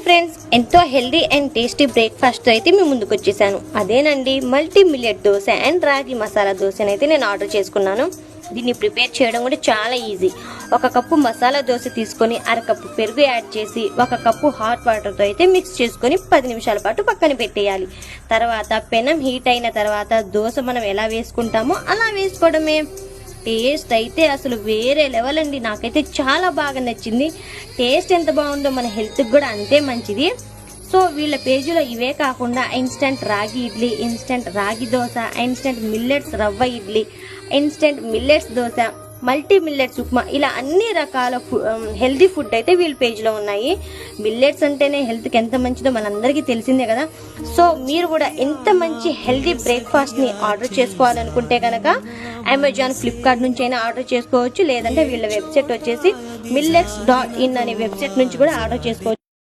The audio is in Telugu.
ఫ్రెండ్స్, ఎంతో హెల్దీ అండ్ టేస్టీ బ్రేక్ఫాస్ట్ అయితే మేము ముందుకు వచ్చేసాను. అదేనండి మల్టీ మిల్లెట్ దోశ అండ్ రాగి మసాలా దోశని అయితే నేను ఆర్డర్ చేసుకున్నాను. దీన్ని ప్రిపేర్ చేయడం కూడా చాలా ఈజీ. 1 కప్పు మసాలా దోశ తీసుకొని అరకప్పు పెరుగు యాడ్ చేసి 1 కప్పు హాట్ వాటర్తో అయితే మిక్స్ చేసుకొని 10 నిమిషాల పాటు పక్కన పెట్టేయాలి. తర్వాత పెనం హీట్ అయిన తర్వాత దోశ మనం ఎలా వేసుకుంటామో అలా వేసుకోవడమే. టేస్ట్ అయితే అసలు వేరే లెవెల్ అండి. నాకైతే చాలా బాగా నచ్చింది. టేస్ట్ ఎంత బాగుందో మన హెల్త్కి కూడా అంతే మంచిది. సో వీళ్ళ పేజీలో ఇవే కాకుండా ఇన్స్టెంట్ రాగి ఇడ్లీ, ఇన్స్టెంట్ రాగి దోశ, ఇన్స్టెంట్ మిల్లెట్స్ రవ్వ idli, instant millets dosa, multi millets upma, ఇలా అన్ని రకాల హెల్తీ ఫుడ్ అయితే వీళ్ళ పేజ్లో ఉన్నాయి. మిల్లెట్స్ అంటేనే హెల్త్కి ఎంత మంచిదో మనందరికీ తెలిసిందే కదా. సో మీరు కూడా ఎంత మంచి హెల్తీ బ్రేక్ఫాస్ట్ని ఆర్డర్ చేసుకోవాలనుకుంటే కనుక అమెజాన్, ఫ్లిప్కార్ట్ నుంచి అయినా ఆర్డర్ చేసుకోవచ్చు. లేదంటే వీళ్ళ వెబ్సైట్ వచ్చేసి millets.in అనే వెబ్సైట్ నుంచి కూడా ఆర్డర్ చేసుకోవచ్చు.